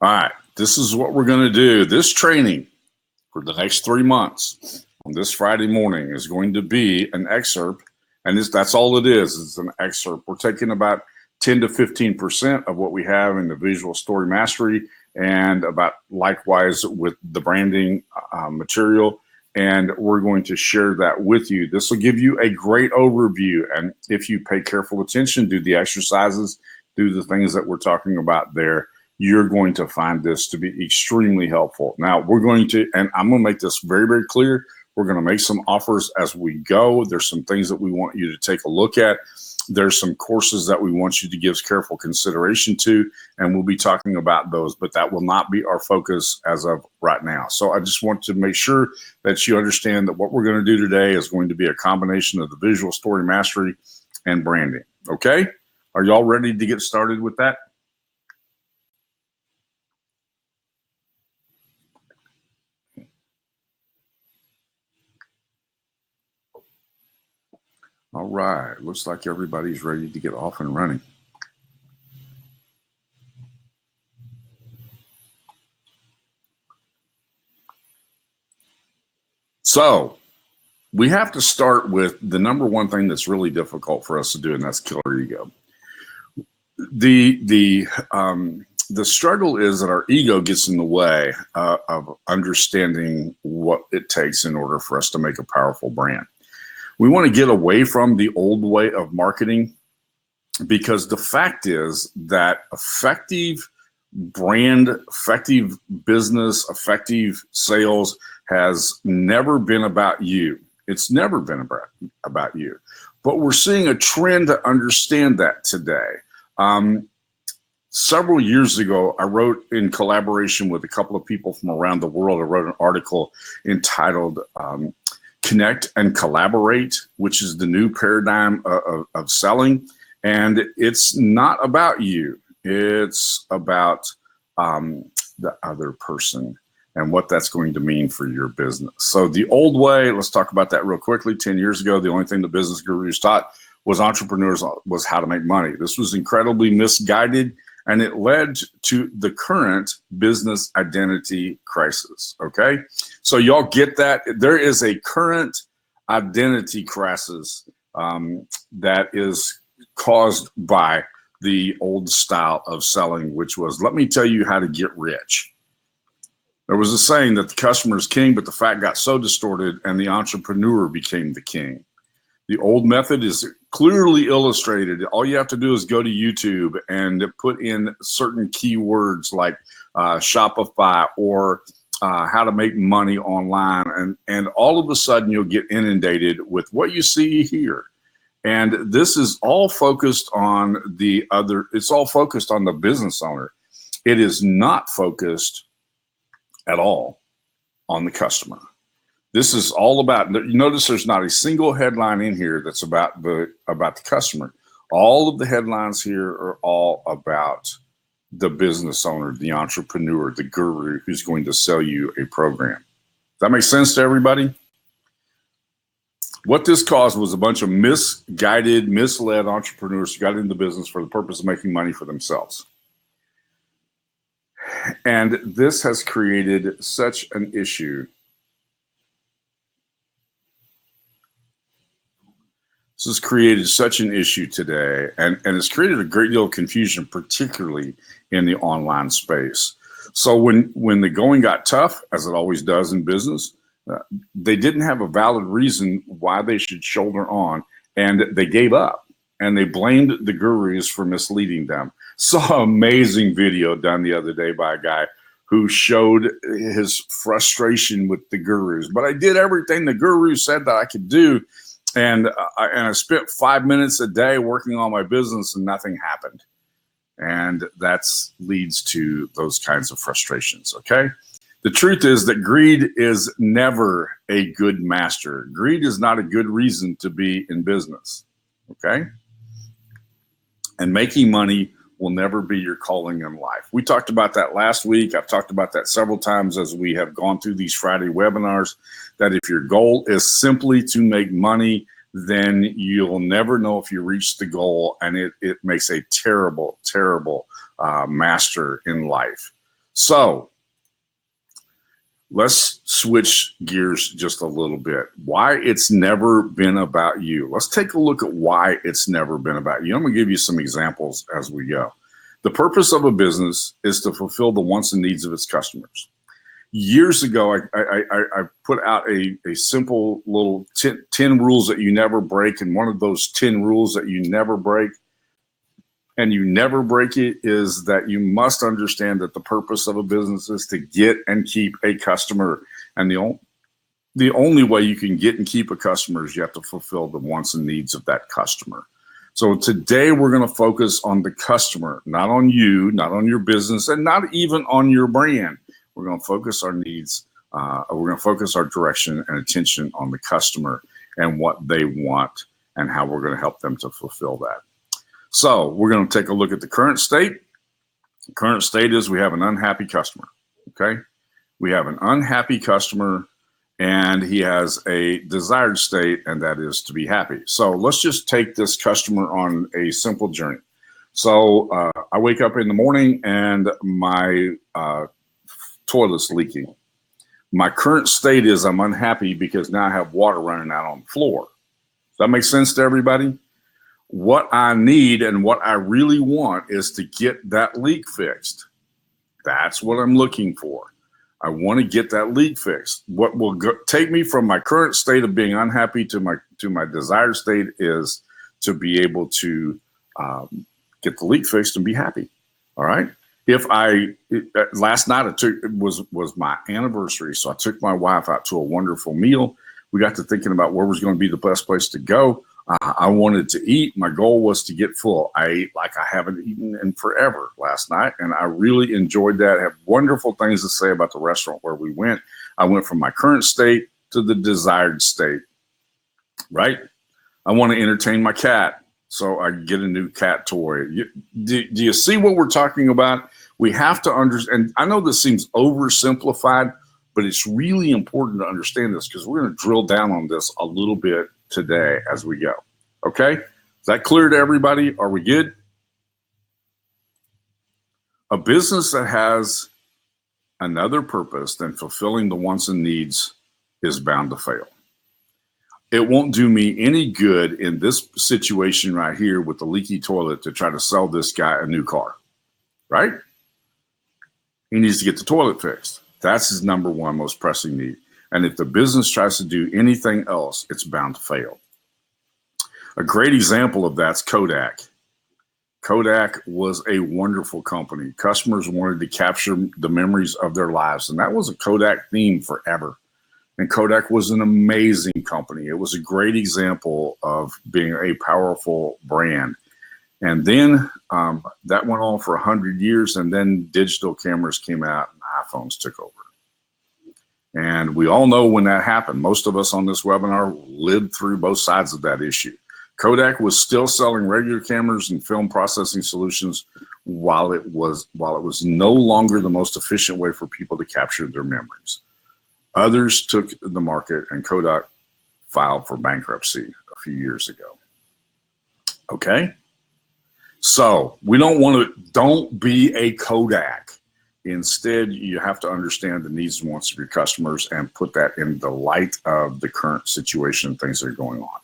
All right, this is what we're going to do. This training for the next 3 months on this Friday morning is going to be an excerpt, and that's all it is. It's an excerpt. We're taking about 10 to 15% of what we have in the visual story mastery, and about likewise with the branding material, and we're going to share that with you. This will give you a great overview, and if you pay careful attention, do the exercises, do the things that we're talking about there, you're going to find this to be extremely helpful. Now, we're going to, and I'm going to make this very, very clear, we're going to make some offers as we go. There's some things that we want you to take a look at. There's some courses that we want you to give careful consideration to, and we'll be talking about those, but that will not be our focus as of right now. So I just want to make sure that you understand that what we're going to do today is going to be a combination of the visual story mastery and branding. Okay? Are y'all ready to get started with that? All right, looks like everybody's ready to get off and running. So we have to start with the number one thing that's really difficult for us to do, and that's kill our ego. The struggle is that our ego gets in the way of understanding what it takes in order for us to make a powerful brand. We want to get away from the old way of marketing, because the fact is that effective brand, effective business, effective sales has never been about you. It's never been about you. But we're seeing a trend to understand that today. Several years ago, I wrote, in collaboration with a couple of people from around the world, I wrote an article entitled Connect and Collaborate, which is the new paradigm of selling. And it's not about you. It's about the other person and what that's going to mean for your business. So the old way, let's talk about that real quickly. 10 years ago, the only thing the business gurus taught was entrepreneurs was how to make money. This was incredibly misguided, and it led to the current business identity crisis, okay? So y'all get that? There is a current identity crisis that is caused by the old style of selling, which was, let me tell you how to get rich. There was a saying that the customer is king, but the fact got so distorted and the entrepreneur became the king. The old method is clearly illustrated. All you have to do is go to YouTube and put in certain keywords like Shopify or how to make money online. And all of a sudden you'll get inundated with what you see here. And this is all focused on the other, it's all focused on the business owner. It is not focused at all on the customer. This is all about, you notice there's not a single headline in here that's about the customer. All of the headlines here are all about the business owner, the entrepreneur, the guru who's going to sell you a program. Does that make sense to everybody? What this caused was a bunch of misguided, misled entrepreneurs who got into business for the purpose of making money for themselves. And this has created such an issue. This has created such an issue today, and it's created a great deal of confusion, particularly in the online space. So when the going got tough, as it always does in business, they didn't have a valid reason why they should shoulder on, and they gave up, and they blamed the gurus for misleading them. Saw an amazing video done the other day by a guy who showed his frustration with the gurus. But I did everything the guru said that I could do, and I spent 5 minutes a day working on my business, and nothing happened. And that leads to those kinds of frustrations, okay? The truth is that greed is never a good master. Greed is not a good reason to be in business, okay? And making money will never be your calling in life. We talked about that last week. I've talked about that several times as we have gone through these Friday webinars, that if your goal is simply to make money, then you'll never know if you reach the goal, and it makes a terrible, terrible master in life. So let's switch gears just a little bit. Why it's never been about you. Let's take a look at why it's never been about you. I'm going to give you some examples as we go. The purpose of a business is to fulfill the wants and needs of its customers. Years ago, I put out a simple little 10 rules that you never break. And one of those 10 rules that you never break, and you never break it, is that you must understand that the purpose of a business is to get and keep a customer. And the only way you can get and keep a customer is you have to fulfill the wants and needs of that customer. So today we're going to focus on the customer, not on you, not on your business, and not even on your brand. We're going to focus our needs. We're going to focus our direction and attention on the customer and what they want and how we're going to help them to fulfill that. So we're going to take a look at the current state. The current state is we have an unhappy customer, okay? We have an unhappy customer, and he has a desired state, and that is to be happy. So let's just take this customer on a simple journey. So I wake up in the morning, and my toilet's leaking. My current state is I'm unhappy because now I have water running out on the floor. Does that make sense to everybody? What I need and what I really want is to get that leak fixed. That's what I'm looking for. I want to get that leak fixed. What will take me from my current state of being unhappy to my desired state is to be able to get the leak fixed and be happy. All right. Last night was my anniversary, so I took my wife out to a wonderful meal. We got to thinking about where was going to be the best place to go. I wanted to eat. My goal was to get full. I ate like I haven't eaten in forever last night, and I really enjoyed that. I have wonderful things to say about the restaurant where we went. I went from my current state to the desired state, right? I want to entertain my cat, so I get a new cat toy. Do you see what we're talking about? We have to understand, and I know this seems oversimplified, but it's really important to understand this because we're going to drill down on this a little bit today as we go. Okay? Is that clear to everybody? Are we good? A business that has another purpose than fulfilling the wants and needs is bound to fail. It won't do me any good in this situation right here with the leaky toilet to try to sell this guy a new car, right? He needs to get the toilet fixed. That's his number one most pressing need. And if the business tries to do anything else, it's bound to fail. A great example of that's Kodak. Kodak was a wonderful company. Customers wanted to capture the memories of their lives, and that was a Kodak theme forever. And Kodak was an amazing company. It was a great example of being a powerful brand. And then that went on for 100 years, and then digital cameras came out and iPhones took over. And we all know when that happened. Most of us on this webinar lived through both sides of that issue. Kodak was still selling regular cameras and film processing solutions while it was no longer the most efficient way for people to capture their memories. Others took the market, and Kodak filed for bankruptcy a few years ago. Okay? So we don't be a Kodak. Instead, you have to understand the needs and wants of your customers and put that in the light of the current situation and things that are going on.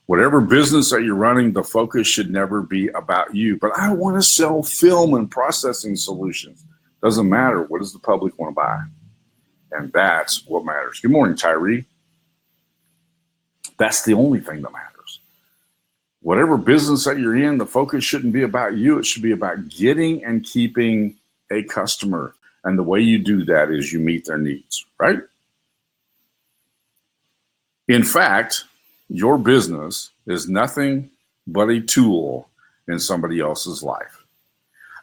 Whatever business that you're running, the focus should never be about you. But I want to sell film and processing solutions. Doesn't matter. What does the public want to buy? And that's what matters. Good morning, Tyree. That's the only thing that matters. Whatever business that you're in, the focus shouldn't be about you. It should be about getting and keeping a customer. And the way you do that is you meet their needs, right? In fact, your business is nothing but a tool in somebody else's life.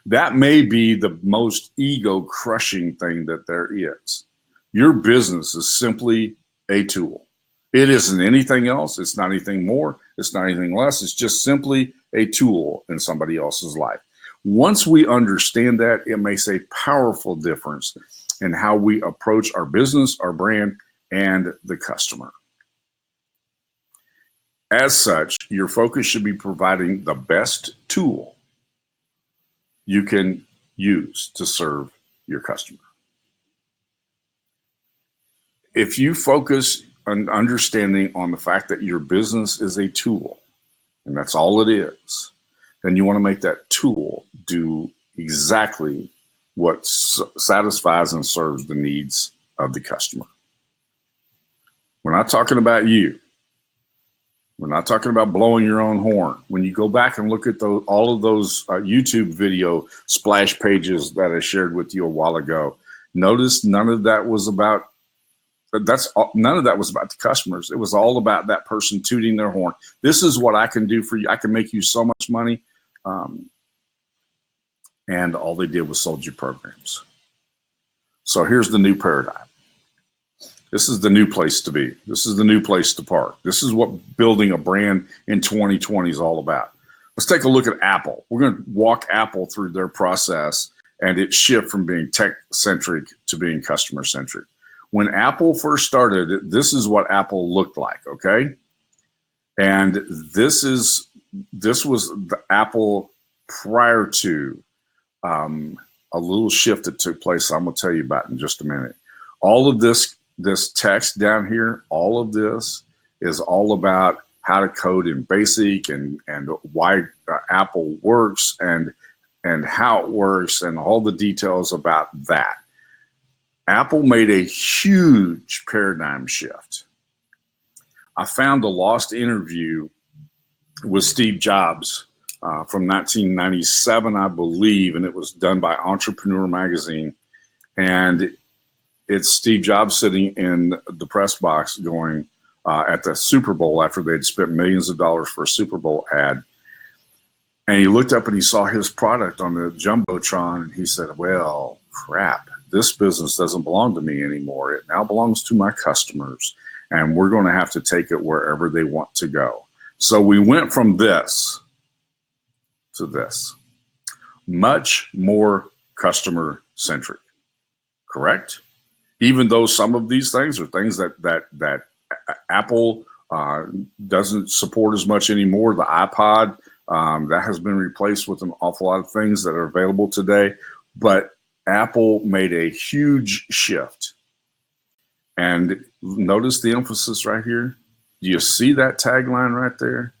That may be the most ego-crushing thing that there is. Your business is simply a tool. It isn't anything else. It's not anything more. It's not anything less. It's just simply a tool in somebody else's life. Once we understand that, it makes a powerful difference in how we approach our business, our brand, and the customer. As such, your focus should be providing the best tool you can use to serve your customer. If you focus on understanding on the fact that your business is a tool, and that's all it is, then you want to make that tool do exactly what satisfies and serves the needs of the customer. We're not talking about you. We're not talking about blowing your own horn. When you go back and look at all of those YouTube video splash pages that I shared with you a while ago, notice none of that was about none of that was about the customers. It was all about that person tooting their horn. This is what I can do for you. I can make you so much money. And all they did was sold you programs. So here's the new paradigm. This is the new place to be. This is the new place to park. This is what building a brand in 2020 is all about. Let's take a look at Apple. We're going to walk Apple through their process and its shift from being tech-centric to being customer-centric. When Apple first started, this is what Apple looked like, okay? And this was the Apple prior to a little shift that took place I'm going to tell you about in just a minute. All of this text down here, all of this is all about how to code in BASIC and why Apple works and how it works and all the details about that. Apple made a huge paradigm shift. I found a lost interview with Steve Jobs from 1997, I believe, and it was done by Entrepreneur Magazine. And it's Steve Jobs sitting in the press box going at the Super Bowl after they'd spent millions of dollars for a Super Bowl ad. And he looked up and he saw his product on the Jumbotron and he said, well, crap, this business doesn't belong to me anymore. It now belongs to my customers and we're going to have to take it wherever they want to go. So we went from this to this, much more customer centric, correct? Even though some of these things are things that Apple doesn't support as much anymore. The iPod, that has been replaced with an awful lot of things that are available today. But Apple made a huge shift. And notice the emphasis right here. Do you see that tagline right there?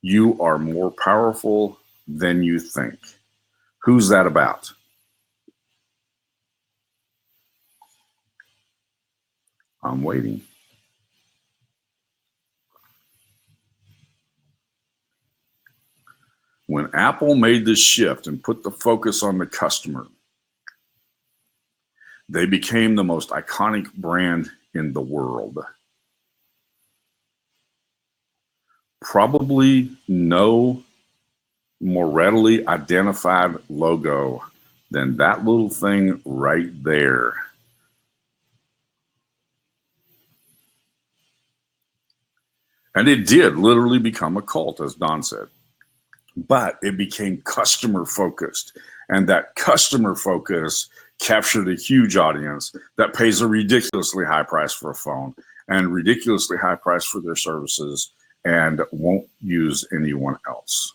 You are more powerful than you think. Who's that about? I'm waiting. When Apple made this shift and put the focus on the customer, they became the most iconic brand in the world. Probably no more readily identified logo than that little thing right there. And it did literally become a cult, as Don said. But it became customer focused. And that customer focus captured a huge audience that pays a ridiculously high price for a phone and ridiculously high price for their services and won't use anyone else.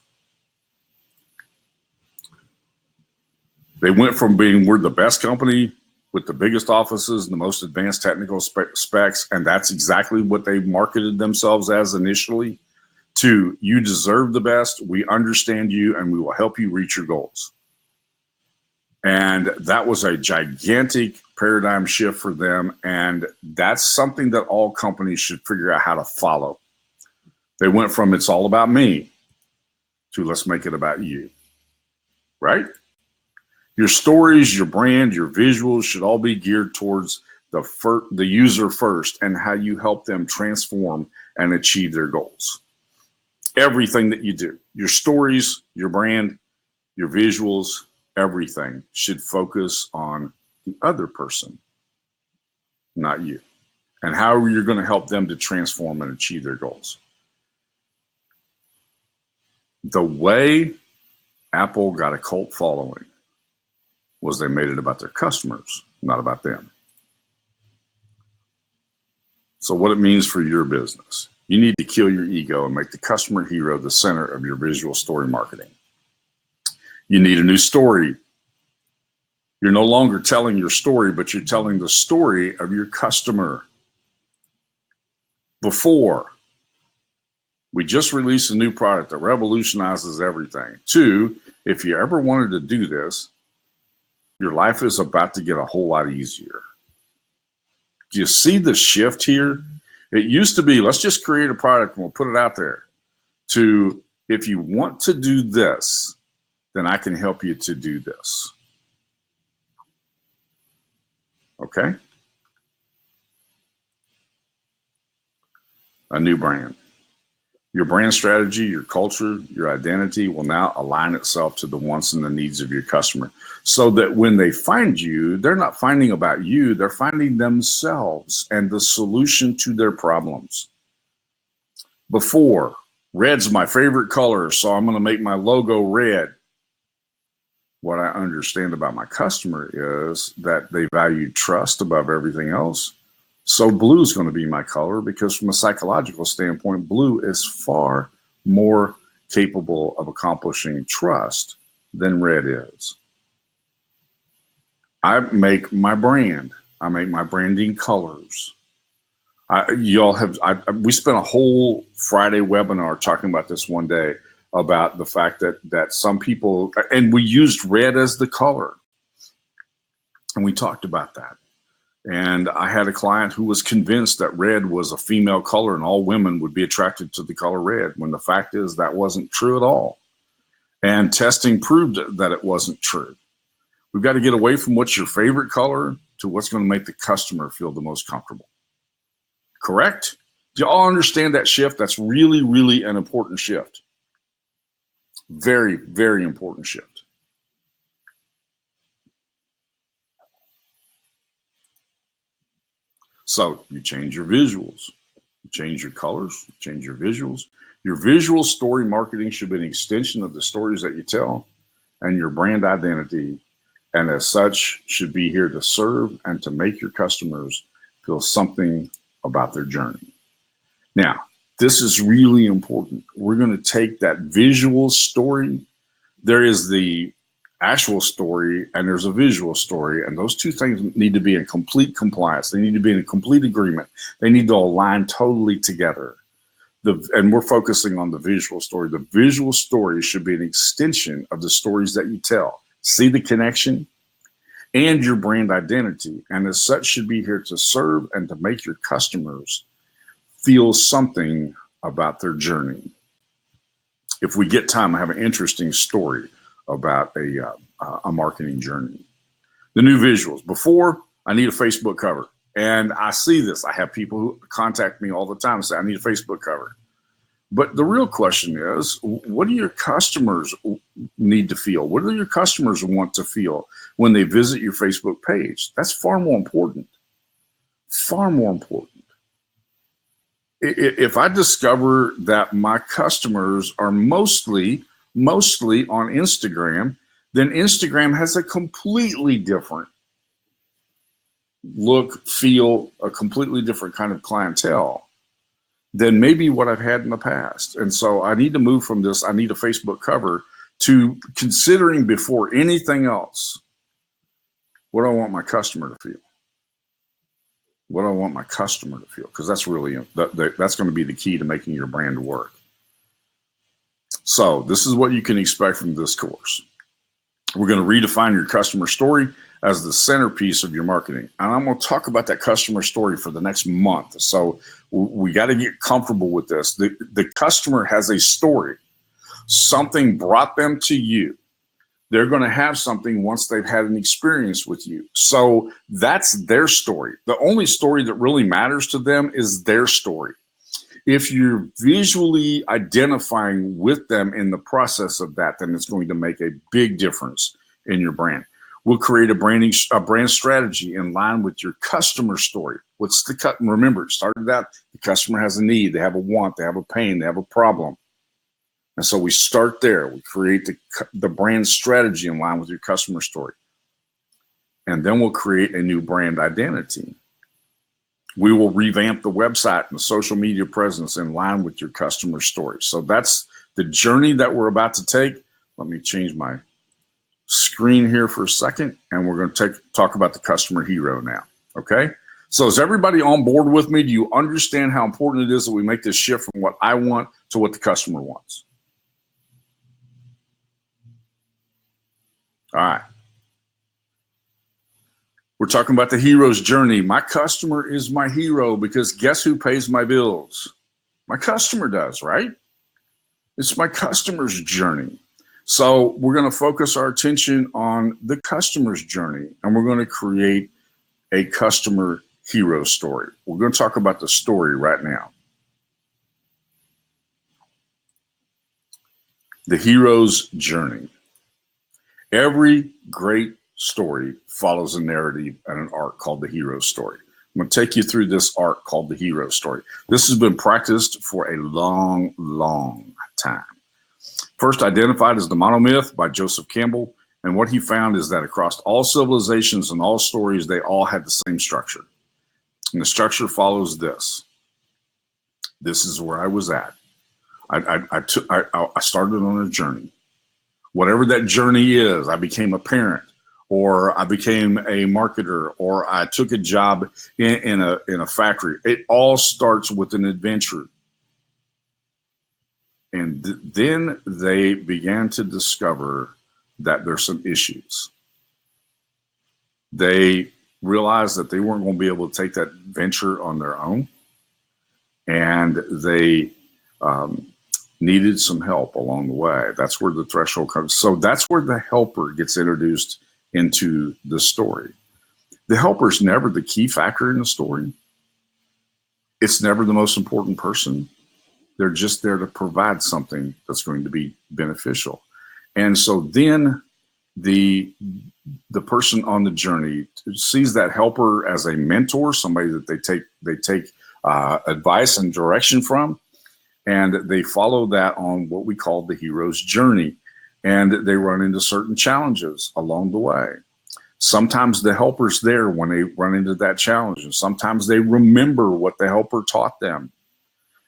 They went from being, we're the best company with the biggest offices and the most advanced technical specs, and that's exactly what they marketed themselves as initially, to you deserve the best, we understand you, and we will help you reach your goals. And that was a gigantic paradigm shift for them, and that's something that all companies should figure out how to follow. They went from it's all about me to let's make it about you, right? Your stories, your brand, your visuals should all be geared towards the user first and how you help them transform and achieve their goals. Everything that you do, your stories, your brand, your visuals, everything should focus on the other person, not you, and how you're going to help them to transform and achieve their goals. The way Apple got a cult following was they made it about their customers, not about them. So what it means for your business, you need to kill your ego and make the customer hero the center of your visual story marketing. You need a new story. You're no longer telling your story, but you're telling the story of your customer. Before, we just released a new product that revolutionizes everything. 2, if you ever wanted to do this, your life is about to get a whole lot easier. Do you see the shift here? It used to be, let's just create a product and we'll put it out there, to, if you want to do this, then I can help you to do this. Okay? A new brand. Your brand strategy, your culture, your identity will now align itself to the wants and the needs of your customer, so that when they find you, they're not finding about you, they're finding themselves and the solution to their problems. Before, red's my favorite color, so I'm going to make my logo red. What I understand about my customer is that they value trust above everything else. So blue is going to be my color, because from a psychological standpoint, blue is far more capable of accomplishing trust than red is. I make my brand. I make my branding colors. We spent a whole Friday webinar talking about this one day, about the fact that some people, and we used red as the color, and we talked about that. And I had a client who was convinced that red was a female color and all women would be attracted to the color red, when the fact is that wasn't true at all. And testing proved that it wasn't true. We've got to get away from what's your favorite color to what's going to make the customer feel the most comfortable. Correct? Do you all understand that shift? That's really, really an important shift. Very, very important shift. So you change your visuals, you change your colors, you change your visuals. Your visual story marketing should be an extension of the stories that you tell and your brand identity, and as such should be here to serve and to make your customers feel something about their journey. Now, this is really important. We're going to take that visual story. There is the actual story and there's a visual story, and those two things need to be in complete compliance. They need to be in complete agreement. They need to align totally together. And we're focusing on the visual story. The visual story should be an extension of the stories that you tell. See the connection? And your brand identity, and as such should be here to serve and to make your customers feel something about their journey. If we get time, I have an interesting story about a marketing journey. The new visuals. Before, I need a Facebook cover. And I see this. I have people who contact me all the time and say, I need a Facebook cover. But the real question is, what do your customers need to feel? What do your customers want to feel when they visit your Facebook page? That's far more important. Far more important. If I discover that my customers are mostly on Instagram, then Instagram has a completely different look, feel, a completely different kind of clientele than maybe what I've had in the past. And so I need to move from this, I need a Facebook cover, to considering before anything else, what do I want my customer to feel? What do I want my customer to feel? Because that's really, that's going to be the key to making your brand work. So this is what you can expect from this course. We're going to redefine your customer story as the centerpiece of your marketing. And I'm going to talk about that customer story for the next month. So we got to get comfortable with this. The customer has a story. Something brought them to you. They're going to have something once they've had an experience with you. So that's their story. The only story that really matters to them is their story. If you're visually identifying with them in the process of that, then it's going to make a big difference in your brand. We'll create a brand strategy in line with your customer story. What's the cut? Remember, it started out, the customer has a need, they have a want, they have a pain, they have a problem. And so we start there. We create the brand strategy in line with your customer story. And then we'll create a new brand identity. We will revamp the website and the social media presence in line with your customer story. So that's the journey that we're about to take. Let me change my screen here for a second, and we're going to talk about the customer hero now. Okay. So is everybody on board with me? Do you understand how important it is that we make this shift from what I want to what the customer wants? All right. We're talking about the hero's journey. My customer is my hero because guess who pays my bills? My customer does, right? It's my customer's journey. So we're going to focus our attention on the customer's journey, and we're going to create a customer hero story. We're going to talk about the story right now. The hero's journey. Every great story follows a narrative and an arc called the hero story. I'm going to take you through this arc called the hero story. This has been practiced for a long, long time. First identified as the Monomyth by Joseph Campbell, and what he found is that across all civilizations and all stories, they all had the same structure. And the structure follows this. This is where I was at. I started on a journey. Whatever that journey is, I became a parent, or I became a marketer, or I took a job in a factory. It all starts with an adventure. And then they began to discover that there's some issues. They realized that they weren't going to be able to take that venture on their own. And they needed some help along the way. That's where the threshold comes. So that's where the helper gets introduced into the story. The helper's never the key factor in the story. It's never the most important person. They're just there to provide something that's going to be beneficial. And so then the person on the journey sees that helper as a mentor, somebody that they take advice and direction from, and they follow that on what we call the hero's journey. And they run into certain challenges along the way. Sometimes the helper's there when they run into that challenge, and sometimes they remember what the helper taught them.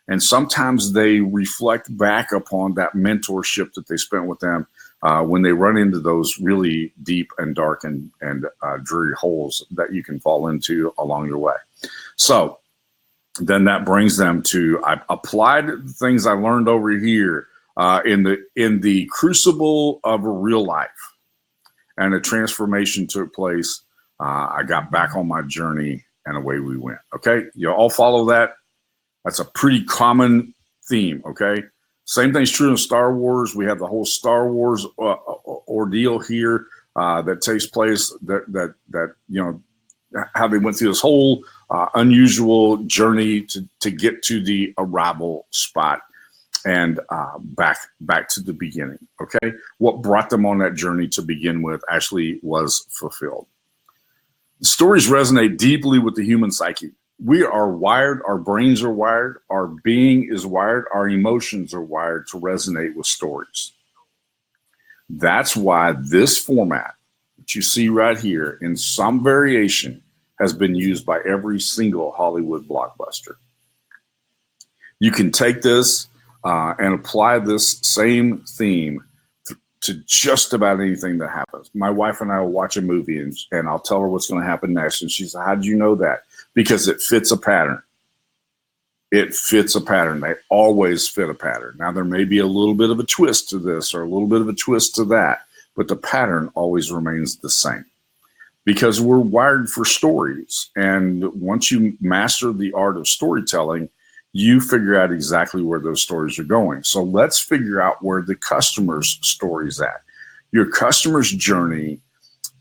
And sometimes they reflect back upon that mentorship that they spent with them when they run into those really deep and dark and dreary holes that you can fall into along your way. So then that brings them to, I applied things I learned over here in the crucible of a real life, and a transformation took place. I got back on my journey, and away we went. Okay, you all follow that? That's a pretty common theme, okay? Same thing's true in Star Wars. We have the whole Star Wars ordeal here that takes place, that you know, how they went through this whole unusual journey to get to the arrival spot and back to the beginning, okay? What brought them on that journey to begin with actually was fulfilled. The stories resonate deeply with the human psyche. We are wired, our brains are wired, our being is wired, our emotions are wired to resonate with stories. That's why this format that you see right here in some variation has been used by every single Hollywood blockbuster. You can take this and apply this same theme to just about anything that happens. My wife and I will watch a movie and I'll tell her what's going to happen next. And she's like, how did you know that? Because it fits a pattern. It fits a pattern. They always fit a pattern. Now, there may be a little bit of a twist to this or a little bit of a twist to that, but the pattern always remains the same because we're wired for stories. And once you master the art of storytelling, you figure out exactly where those stories are going. So let's figure out where the customer's story is at. Your customer's journey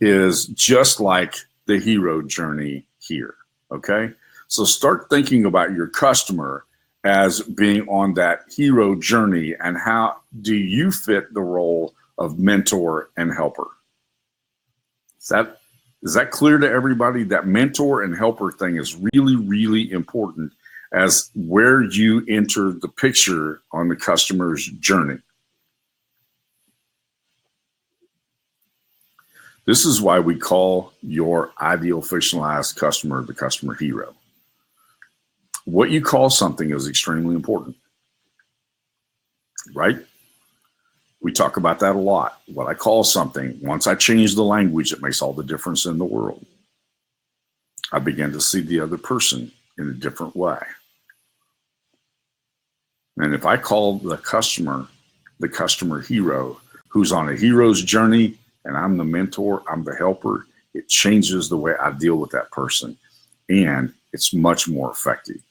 is just like the hero journey here. Okay, so start thinking about your customer as being on that hero journey, and how do you fit the role of mentor and helper? Is that clear to everybody? That mentor and helper thing is really, really important as where you enter the picture on the customer's journey. This is why we call your ideal fictionalized customer the customer hero. What you call something is extremely important, right? We talk about that a lot. What I call something, once I change the language, it makes all the difference in the world. I begin to see the other person in a different way. And if I call the customer hero, who's on a hero's journey, and I'm the mentor, I'm the helper, it changes the way I deal with that person. And it's much more effective.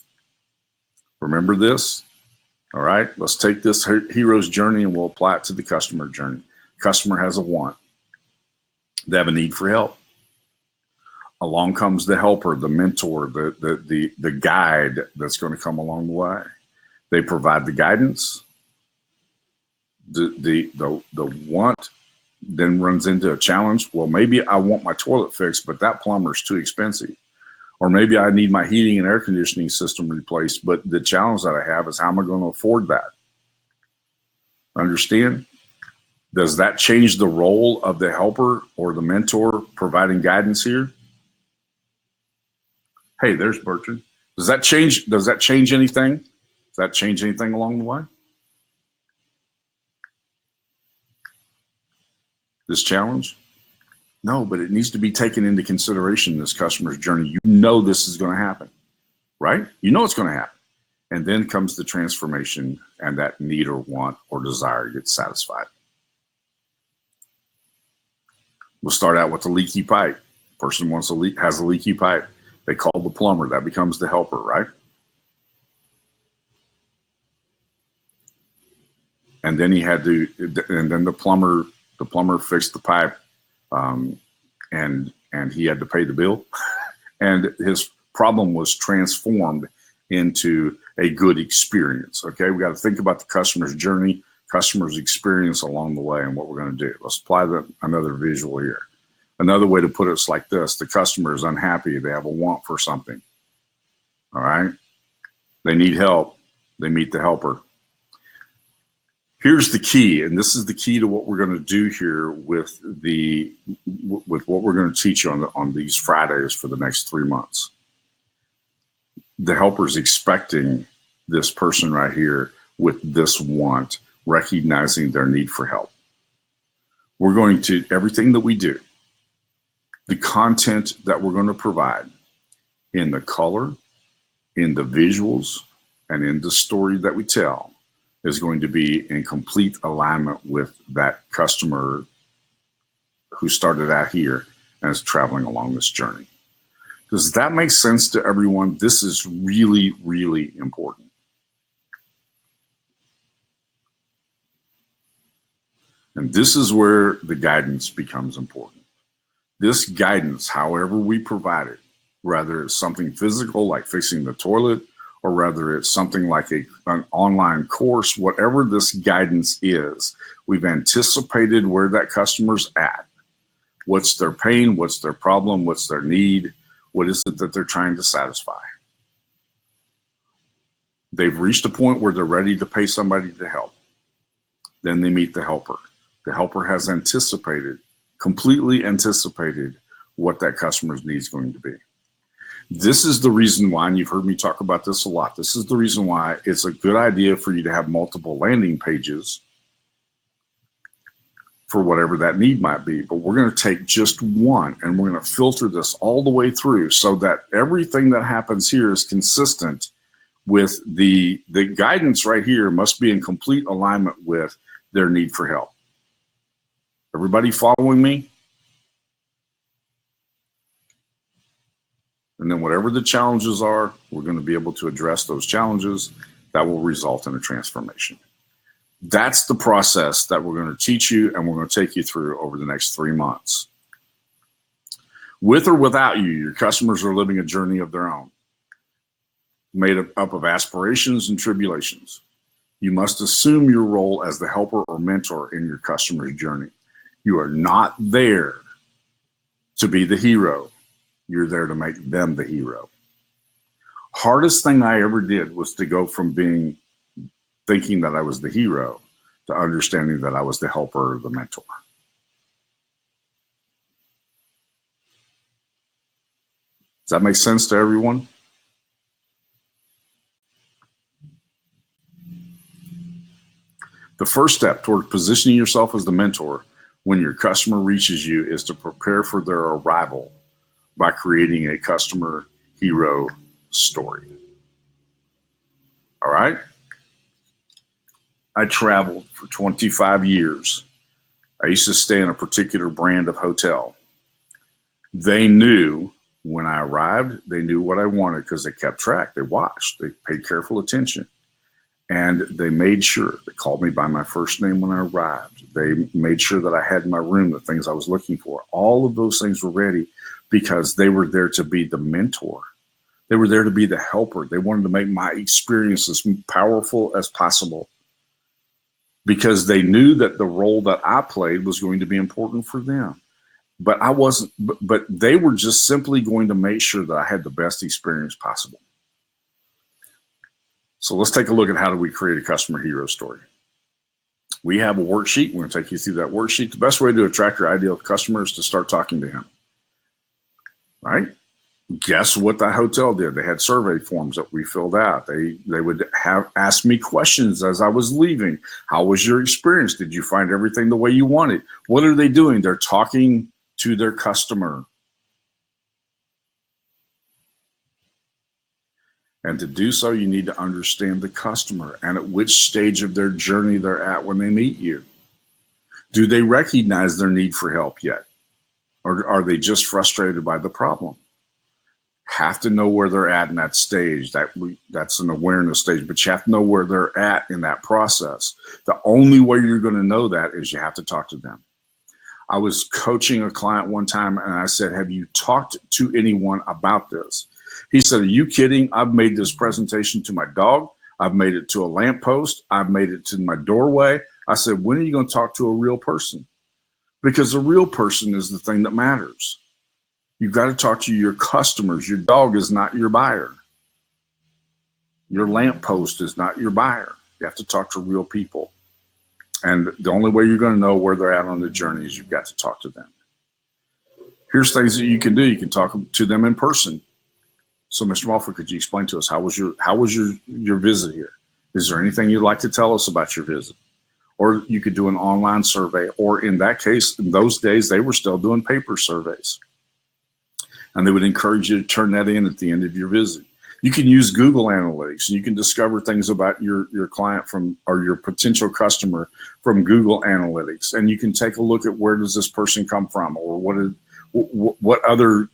Remember this? All right, let's take this hero's journey and we'll apply it to the customer journey. Customer has a want. They have a need for help. Along comes the helper, the mentor, the guide that's going to come along the way. They provide the guidance. The want then runs into a challenge. Well, maybe I want my toilet fixed, but that plumber's too expensive. Or maybe I need my heating and air conditioning system replaced, but the challenge that I have is how am I going to afford that? Understand? Does that change the role of the helper or the mentor providing guidance here? Hey, there's Bertrand. Does that change anything? Does that change anything along the way? This challenge? No, but it needs to be taken into consideration, this customer's journey. You know this is going to happen, right? You know it's going to happen. And then comes the transformation, and that need or want or desire gets satisfied. We'll start out with the leaky pipe. Person has a leaky pipe. They call the plumber. That becomes the helper, right? And then the plumber fixed the pipe. And he had to pay the bill, and his problem was transformed into a good experience. Okay, we got to think about the customer's journey, customer's experience along the way, and what we're going to do. Let's apply another visual here. Another way to put it is like this: the customer is unhappy. They have a want for something. All right, they need help. They meet the helper. Here's the key, and this is the key to what we're going to do here with what we're going to teach you on these Fridays for the next 3 months. The helper's expecting this person right here with this want, recognizing their need for help. We're going to, everything that we do, the content that we're going to provide in the color, in the visuals, and in the story that we tell, is going to be in complete alignment with that customer who started out here and is traveling along this journey. Does that make sense to everyone? This is really, really important. And this is where the guidance becomes important. This guidance, however we provide it, whether it's something physical like fixing the toilet, or whether it's something like an online course, whatever this guidance is, we've anticipated where that customer's at. What's their pain? What's their problem? What's their need? What is it that they're trying to satisfy? They've reached a point where they're ready to pay somebody to help. Then they meet the helper. The helper has completely anticipated what that customer's need is going to be. This is the reason why, and you've heard me talk about this a lot, this is the reason why it's a good idea for you to have multiple landing pages for whatever that need might be. But we're going to take just one, and we're going to filter this all the way through so that everything that happens here is consistent with the guidance right here must be in complete alignment with their need for help. Everybody following me? And then whatever the challenges are, we're going to be able to address those challenges that will result in a transformation. That's the process that we're going to teach you and we're going to take you through over the next 3 months. With or without you, your customers are living a journey of their own, made up of aspirations and tribulations. You must assume your role as the helper or mentor in your customer's journey. You are not there to be the hero. You're there to make them the hero. Hardest thing I ever did was to go from thinking that I was the hero to understanding that I was the helper or the mentor. Does that make sense to everyone? The first step toward positioning yourself as the mentor when your customer reaches you is to prepare for their arrival by creating a customer hero story. All right? I traveled for 25 years. I used to stay in a particular brand of hotel. They knew when I arrived, they knew what I wanted because they kept track. They watched. They paid careful attention. And they made sure. They called me by my first name when I arrived. They made sure that I had in my room the things I was looking for. All of those things were ready because they were there to be the mentor. They were there to be the helper. They wanted to make my experience as powerful as possible because they knew that the role that I played was going to be important for them. But I wasn't, but they were just simply going to make sure that I had the best experience possible. So let's take a look at how do we create a customer hero story. We have a worksheet. We're going to take you through that worksheet. The best way to attract your ideal customer is to start talking to him, right? Guess what the hotel did? They had survey forms that we filled out. They would have asked me questions as I was leaving. How was your experience? Did you find everything the way you wanted? What are they doing? They're talking to their customer. And to do so, you need to understand the customer and at which stage of their journey they're at when they meet you. Do they recognize their need for help yet? Or are they just frustrated by the problem? Have to know where they're at in that stage. That's an awareness stage, but you have to know where they're at in that process. The only way you're going to know that is you have to talk to them. I was coaching a client one time and I said, have you talked to anyone about this? He said, are you kidding? I've made this presentation to my dog. I've made it to a lamppost. I've made it to my doorway. I said, when are you going to talk to a real person? Because the real person is the thing that matters. You've got to talk to your customers. Your dog is not your buyer. Your lamppost is not your buyer. You have to talk to real people. And the only way you're going to know where they're at on the journey is you've got to talk to them. Here's things that you can do. You can talk to them in person. So, Mr. Mulford, could you explain to us how was your visit here? Is there anything you'd like to tell us about your visit? Or you could do an online survey, or in that case, in those days, they were still doing paper surveys. And they would encourage you to turn that in at the end of your visit. You can use Google Analytics, and you can discover things about your client or your potential customer from Google Analytics. And you can take a look at where does this person come from, or what other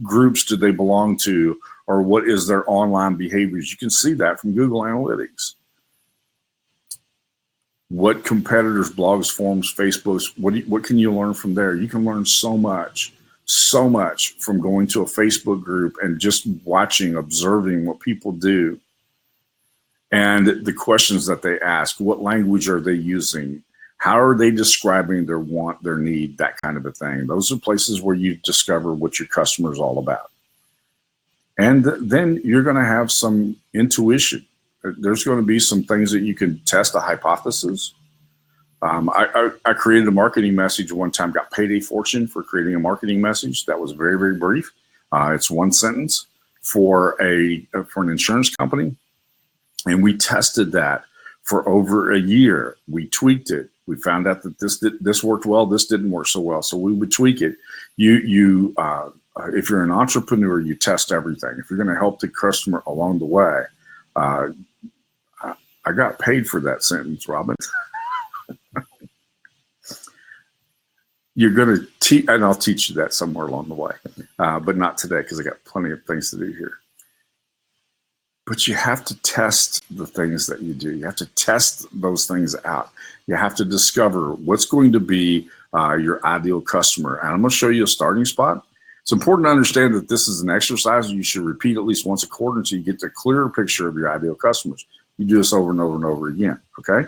groups do they belong to, or what is their online behaviors. You can see that from Google Analytics. What competitors, blogs, forums, Facebooks, what can you learn from there? You can learn so much from going to a Facebook group and just watching, observing what people do and the questions that they ask. What language are they using? How are they describing their want, their need, that kind of a thing? Those are places where you discover what your customer is all about. And then you're going to have some intuition. There's going to be some things that you can test a hypothesis. I created a marketing message one time, got paid a fortune for creating a marketing message that was very, very brief. It's one sentence for an insurance company. And we tested that for over a year. We tweaked it. We found out that this worked well, this didn't work so well. So we would tweak it. If you're an entrepreneur, you test everything. If you're going to help the customer along the way, I got paid for that sentence, Robin. You're going to teach, and I'll teach you that somewhere along the way, but not today because I got plenty of things to do here. But you have to test the things that you do. You have to test those things out. You have to discover what's going to be your ideal customer. And I'm going to show you a starting spot. It's important to understand that this is an exercise you should repeat at least once a quarter until you get a clearer picture of your ideal customers. You do this over and over and over again, okay?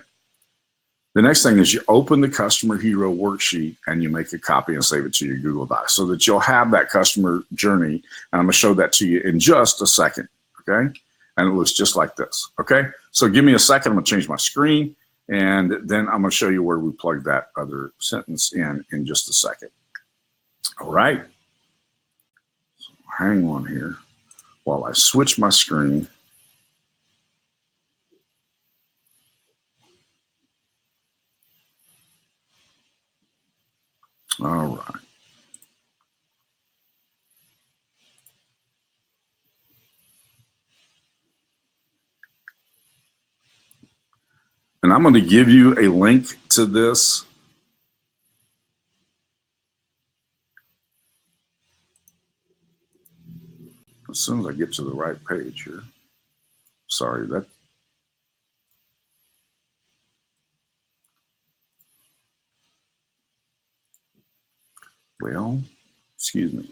The next thing is you open the Customer Hero worksheet and you make a copy and save it to your Google Docs so that you'll have that customer journey. And I'm going to show that to you in just a second, okay? And it looks just like this, okay? So give me a second. I'm going to change my screen, and then I'm going to show you where we plug that other sentence in just a second. All right? So hang on here while I switch my screen. All right. And I'm going to give you a link to this. As soon as I get to the right page here. Sorry, that. Well, excuse me.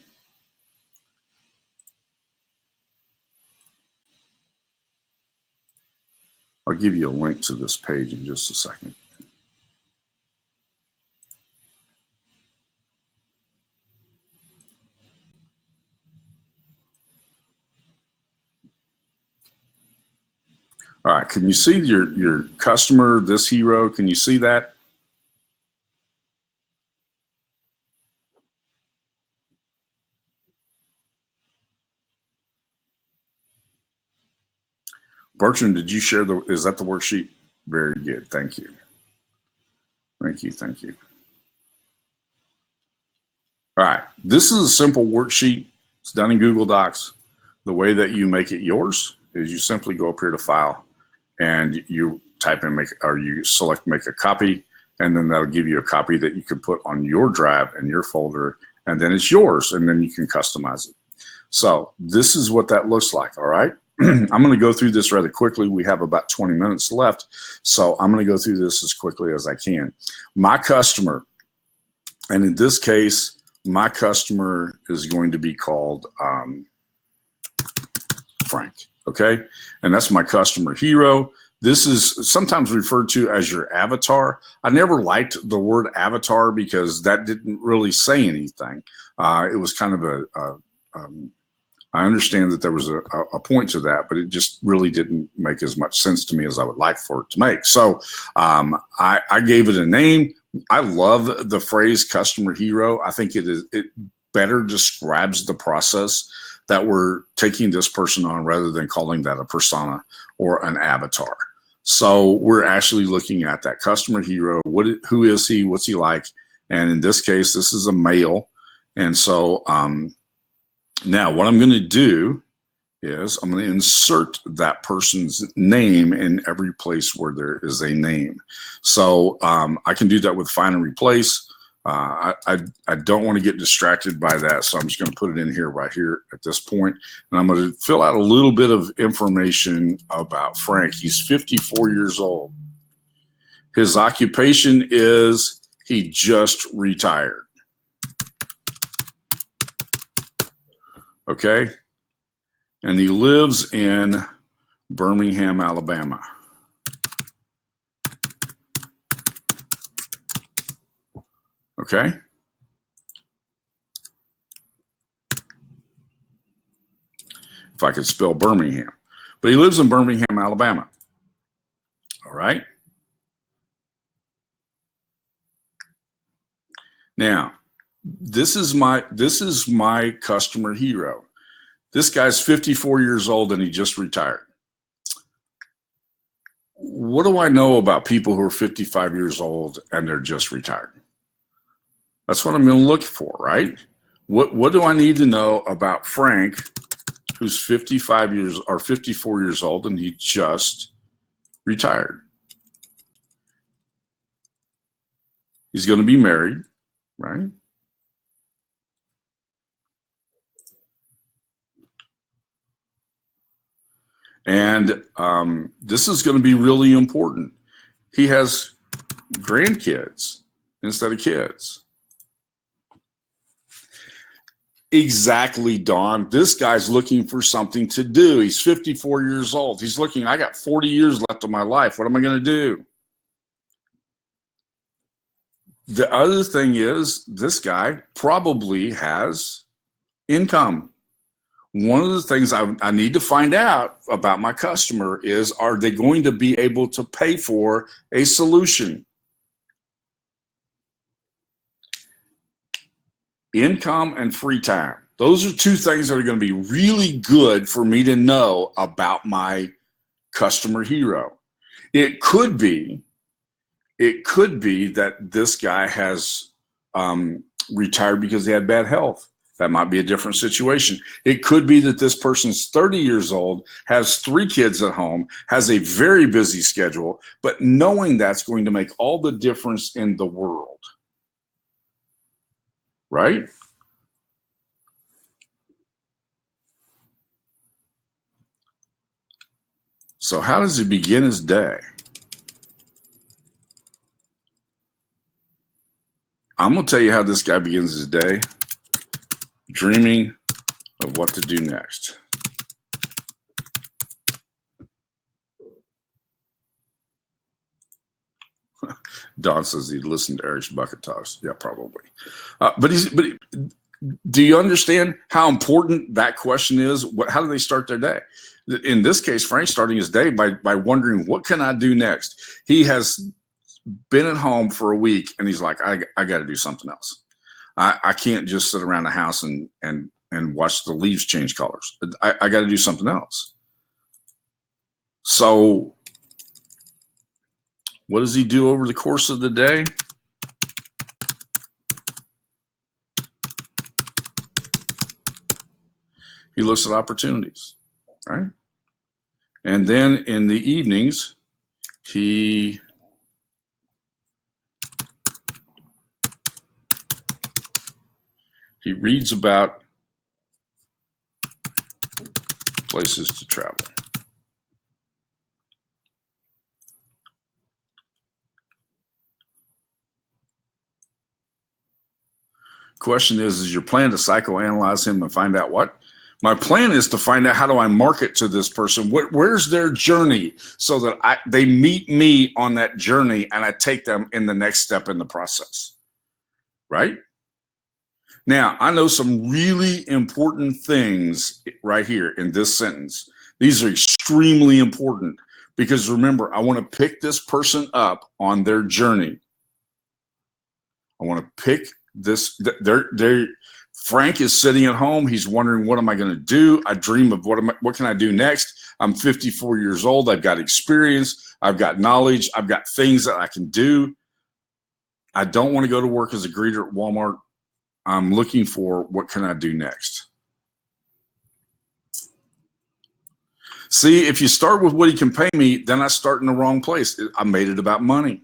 I'll give you a link to this page in just a second. All right, can you see your customer, this hero? Can you see that? Bertrand, did you share is that the worksheet? Very good, thank you. Thank you, thank you. All right, this is a simple worksheet. It's done in Google Docs. The way that you make it yours is you simply go up here to File, and you type in you select make a copy, and then that'll give you a copy that you can put on your drive in your folder, and then it's yours, and then you can customize it. So this is what that looks like, all right? I'm going to go through this rather quickly. We have about 20 minutes left, so I'm going to go through this as quickly as I can. My customer, and in this case, my customer is going to be called Frank, okay? And that's my customer hero. This is sometimes referred to as your avatar. I never liked the word avatar because that didn't really say anything. It was kind of I understand that there was a point to that, but it just really didn't make as much sense to me as I would like for it to make. So I gave it a name. I love the phrase customer hero. I think it better describes the process that we're taking this person on rather than calling that a persona or an avatar. So we're actually looking at that customer hero. Who is he? What's he like? And in this case, this is a male. And so now what I'm going to do is I'm going to insert that person's name in every place where there is a name. So I can do that with find and replace. I don't want to get distracted by that, so I'm just going to put it in here right here at this point. And I'm going to fill out a little bit of information about Frank. He's 54 years old. His occupation is he just retired. Okay? And he lives in Birmingham, Alabama. Okay? If I could spell Birmingham. But he lives in Birmingham, Alabama. All right? Now, this is my customer hero. This guy's 54 years old and he just retired. What do I know about people who are 55 years old and they're just retired? That's what I'm going to look for, right? What do I need to know about Frank, who's 55 years or 54 years old and he just retired? He's going to be married, right? And this is going to be really important. He has grandkids instead of kids. Exactly, Don. This guy's looking for something to do. He's 54 years old. He's looking, I got 40 years left of my life. What am I going to do? The other thing is this guy probably has income. One of the things I need to find out about my customer is, are they going to be able to pay for a solution? Income and free time. Those are two things that are going to be really good for me to know about my customer hero. It could be that this guy has retired because they had bad health. That might be a different situation. It could be that this person's 30 years old, has 3 kids at home, has a very busy schedule, but knowing that's going to make all the difference in the world, right? So how does he begin his day? I'm going to tell you how this guy begins his day. Dreaming of what to do next. Don says he listened to Eric's Bucket Talks. Yeah, probably. But do you understand how important that question is? How do they start their day? In this case, Frank's starting his day by wondering, what can I do next? He has been at home for a week and he's like, I got to do something else. I can't just sit around the house and watch the leaves change colors. I got to do something else. So what does he do over the course of the day? He looks at opportunities, right? And then in the evenings, he reads about places to travel. Question is your plan to psychoanalyze him and find out what? My plan is to find out how do I market to this person? Where's their journey so that they meet me on that journey and I take them in the next step in the process, right? Now, I know some really important things right here in this sentence. These are extremely important because remember, I want to pick this person up on their journey. I want to pick this. Frank is sitting at home. He's wondering, what am I going to do? I dream of what can I do next? I'm 54 years old. I've got experience. I've got knowledge. I've got things that I can do. I don't want to go to work as a greeter at Walmart. I'm looking for what can I do next? See, if you start with what he can pay me, then I start in the wrong place. I made it about money.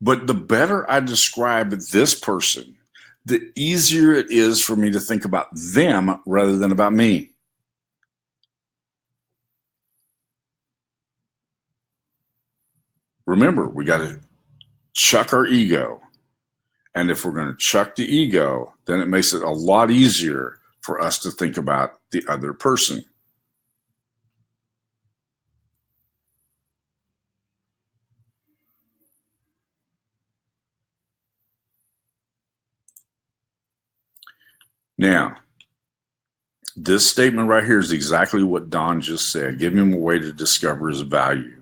But the better I describe this person, the easier it is for me to think about them rather than about me. Remember, we got to chuck our ego. And if we're going to chuck the ego, then it makes it a lot easier for us to think about the other person. Now, this statement right here is exactly what Don just said. Give him a way to discover his value.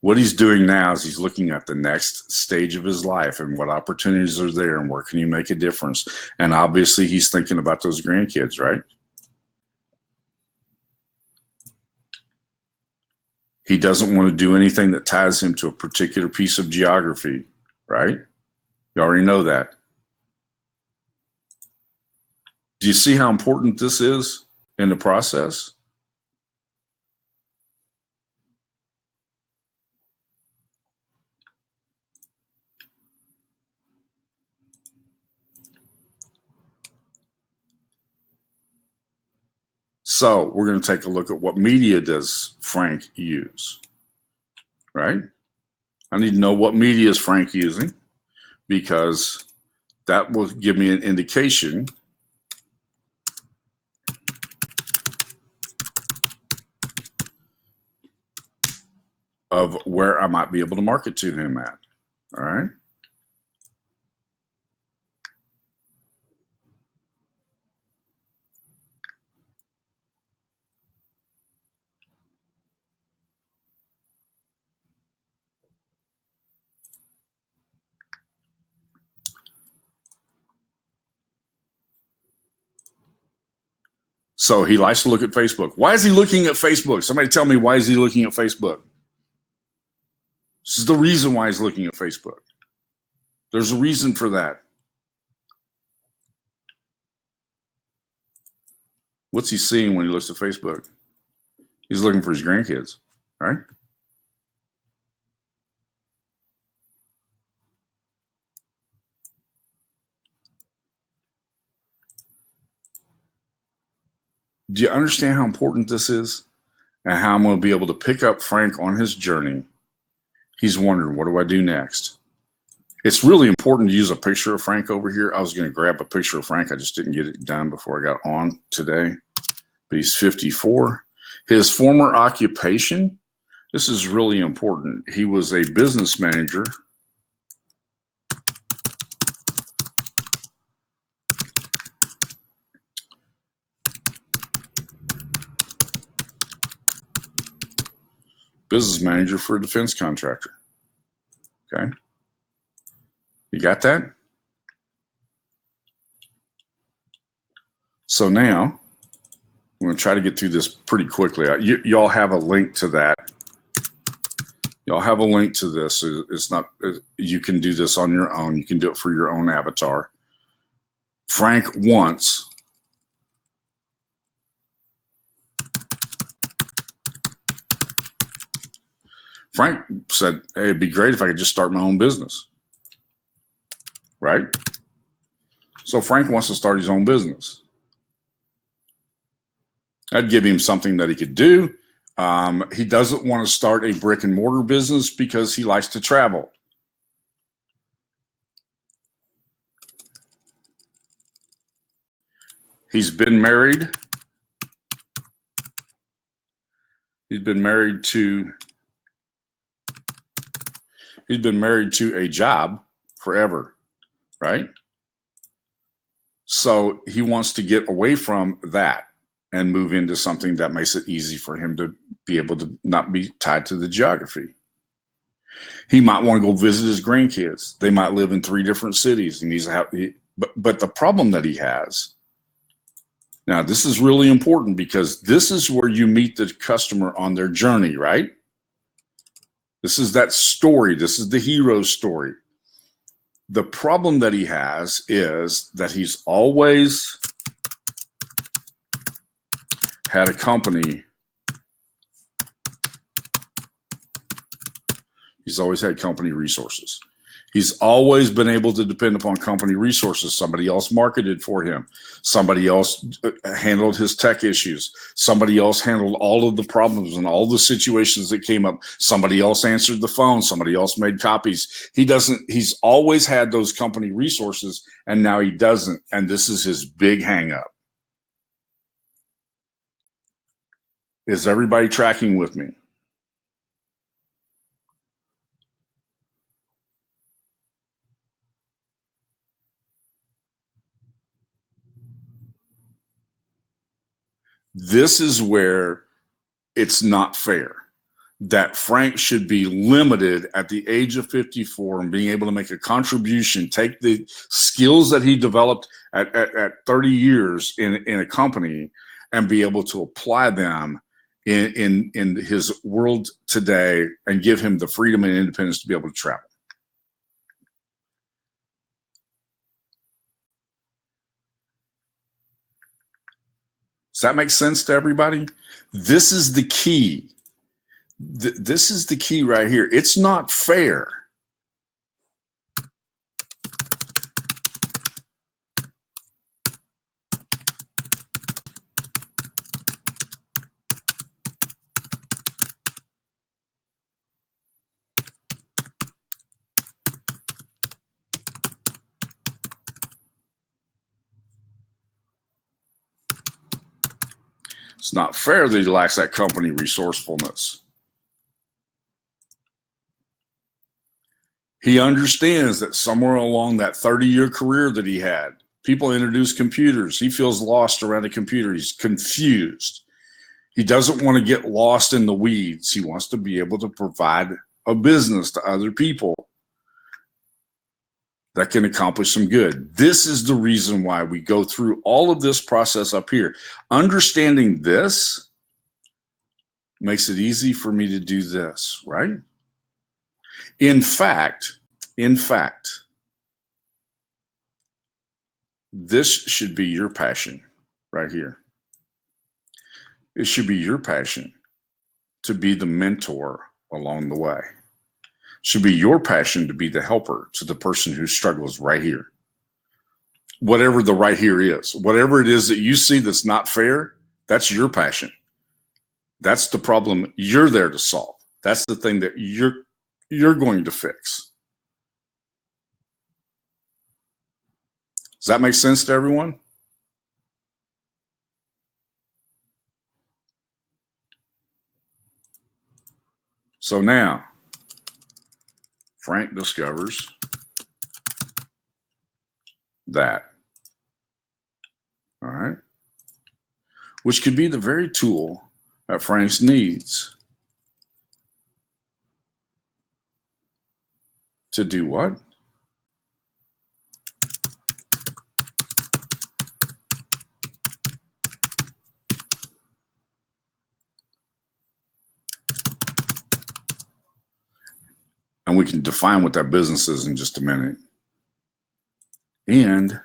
What he's doing now is he's looking at the next stage of his life and what opportunities are there and where can he make a difference. And obviously he's thinking about those grandkids, right? He doesn't want to do anything that ties him to a particular piece of geography, right? You already know that. Do you see how important this is in the process? So we're going to take a look at what media does Frank use, right? I need to know what media is Frank using because that will give me an indication of where I might be able to market to him at, all right? So he likes to look at Facebook. Why is he looking at Facebook? Somebody tell me, why is he looking at Facebook? This is the reason why he's looking at Facebook. There's a reason for that. What's he seeing when he looks at Facebook? He's looking for his grandkids, right? Do you understand how important this is and how I'm going to be able to pick up Frank on his journey? He's wondering, what do I do next? It's really important to use a picture of Frank over here. I was going to grab a picture of Frank. I just didn't get it done before I got on today. But he's 54. His former occupation, this is really important. He was a business manager. Business manager for a defense contractor. Okay. You got that? So now I'm going to try to get through this pretty quickly. Y'all have a link to that. Y'all have a link to this. It's not, you can do this on your own. You can do it for your own avatar. Frank wants Frank said, hey, it'd be great if I could just start my own business. Right? So Frank wants to start his own business. I'd give him something that he could do. He doesn't want to start a brick and mortar business because he likes to travel. He's been married. He's been married to a job forever, right? So he wants to get away from that and move into something that makes it easy for him to be able to not be tied to the geography. He might want to go visit his grandkids. They might live in 3 different cities, and but the problem that he has, now this is really important because this is where you meet the customer on their journey, right? This is that story. This is the hero story. The problem that he has is that he's always had a company. He's always had company resources. He's always been able to depend upon company resources. Somebody else marketed for him. Somebody else handled his tech issues. Somebody else handled all of the problems and all the situations that came up. Somebody else answered the phone. Somebody else made copies. He's always had those company resources, and now he doesn't. And this is his big hang up. Is everybody tracking with me? This is where it's not fair that Frank should be limited at the age of 54 and being able to make a contribution, take the skills that he developed at 30 years in a company and be able to apply them in his world today and give him the freedom and independence to be able to travel. Does that make sense to everybody? This is the key. This is the key right here. It's not fair. It's not fair that he lacks that company resourcefulness. He understands that somewhere along that 30-year career that he had, people introduced computers. He feels lost around a computer. He's confused. He doesn't want to get lost in the weeds. He wants to be able to provide a business to other people that can accomplish some good. This is the reason why we go through all of this process up here. Understanding this makes it easy for me to do this, right? In fact, this should be your passion right here. It should be your passion to be the mentor along the way. It should be your passion to be the helper to the person who struggles right here. Whatever the right here is, whatever it is that you see that's not fair, that's your passion. That's the problem you're there to solve. That's the thing that you're going to fix. Does that make sense to everyone? So now, Frank discovers that, all right, which could be the very tool that Frank needs to do what? And we can define what that business is in just a minute. And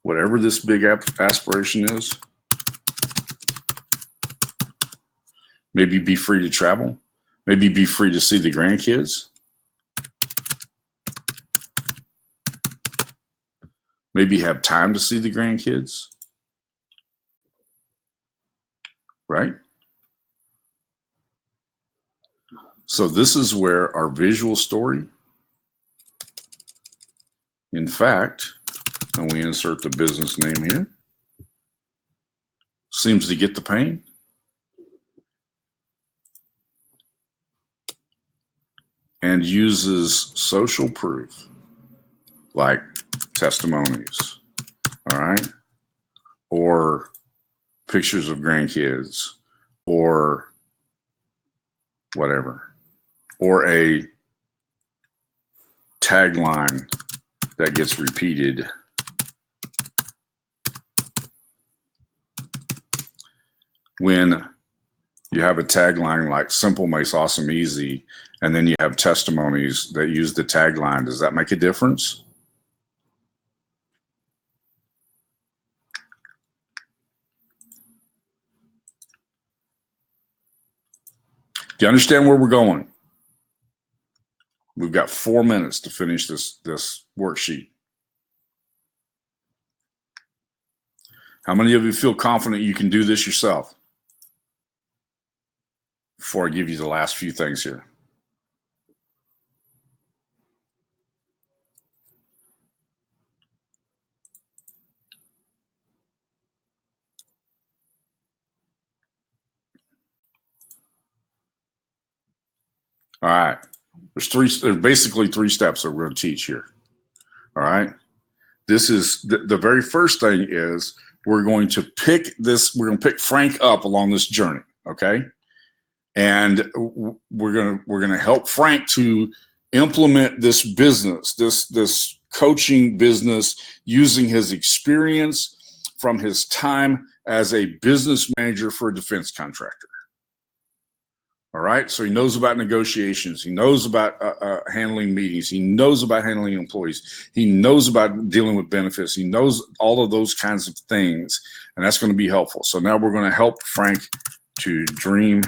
whatever this big aspiration is, maybe be free to travel, maybe be free to see the grandkids, maybe have time to see the grandkids, right? So this is where our visual story, in fact, and we insert the business name here, seems to get the pain. And uses social proof like testimonies, all right? Or pictures of grandkids or whatever. Or a tagline that gets repeated. When you have a tagline like simple makes awesome easy, and then you have testimonies that use the tagline, does that make a difference? Do you understand where we're going? We've got 4 minutes to finish this worksheet. How many of you feel confident you can do this yourself? Before I give you the last few things here. All right. There's basically three steps that we're going to teach here. All right. This is the very first thing is we're going to pick Frank up along this journey. Okay. And we're going to help Frank to implement this business, this coaching business, using his experience from his time as a business manager for a defense contractor. All right. So he knows about negotiations. He knows about handling meetings. He knows about handling employees. He knows about dealing with benefits. He knows all of those kinds of things. And that's going to be helpful. So now we're going to help Frank to dream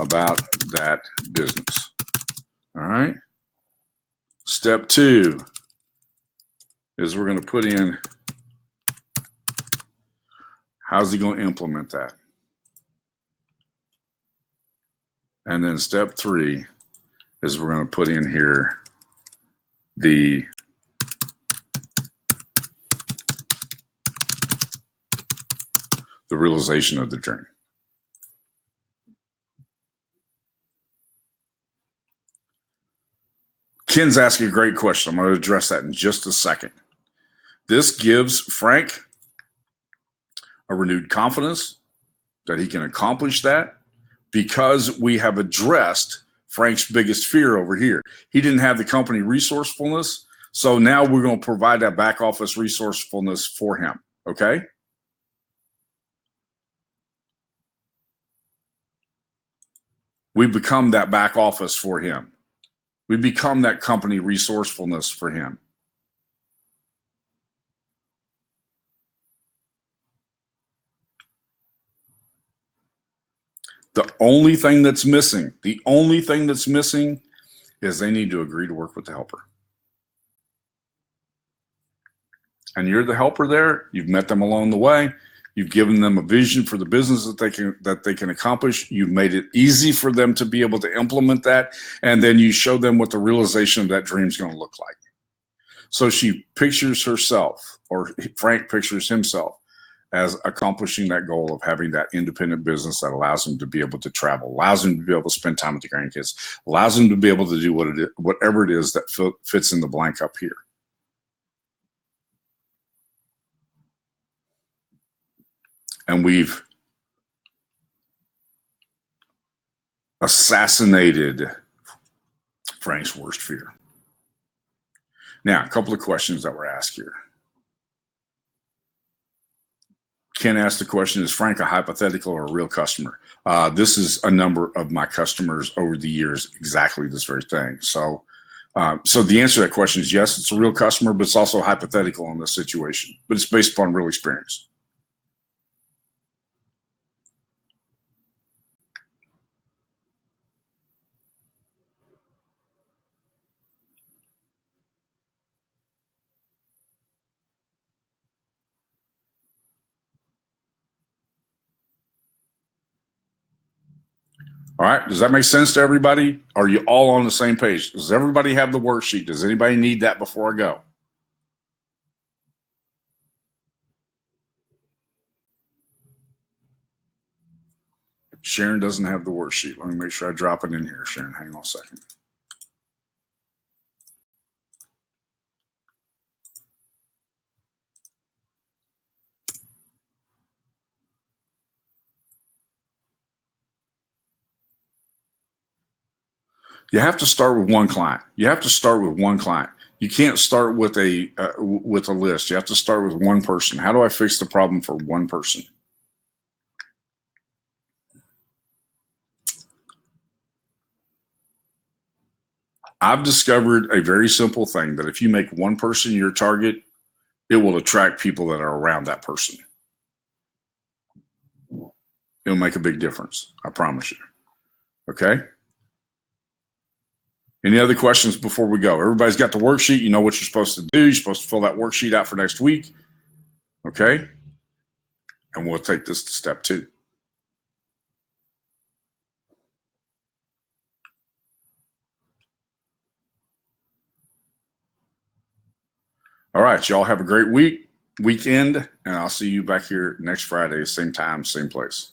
about that business. All right. Step 2 is we're going to put in, how's he going to implement that? And then step 3 is we're going to put in here the realization of the dream. Ken's asking a great question. I'm going to address that in just a second. This gives Frank a renewed confidence that he can accomplish that, because we have addressed Frank's biggest fear over here. He didn't have the company resourcefulness. So now we're going to provide that back office resourcefulness for him. Okay. We become that back office for him. We become that company resourcefulness for him. The only thing that's missing is they need to agree to work with the helper. And you're the helper there. You've met them along the way. You've given them a vision for the business that they can accomplish. You've made it easy for them to be able to implement that. And then you show them what the realization of that dream is going to look like. So she pictures herself, or Frank pictures himself, as accomplishing that goal of having that independent business that allows him to be able to travel, allows him to be able to spend time with the grandkids, allows him to be able to do whatever it is that fits in the blank up here. And we've assassinated Frank's worst fear. Now, a couple of questions that were asked here. Ken asked the question, is Frank a hypothetical or a real customer? This is a number of my customers over the years, exactly this very thing. So the answer to that question is yes, it's a real customer, but it's also hypothetical in this situation, but it's based upon real experience. All right, does that make sense to everybody? Are you all on the same page? Does everybody have the worksheet? Does anybody need that before I go? Sharon doesn't have the worksheet. Let me make sure I drop it in here, Sharon. Hang on a second. You have to start with one client. You have to start with one client. You can't start with a list. You have to start with one person. How do I fix the problem for one person? I've discovered a very simple thing that if you make one person your target, it will attract people that are around that person. It'll make a big difference. I promise you. Okay. Any other questions before we go? Everybody's got the worksheet. You know what you're supposed to do. You're supposed to fill that worksheet out for next week. Okay. And we'll take this to step 2. All right. Y'all have a great weekend, and I'll see you back here next Friday, same time, same place.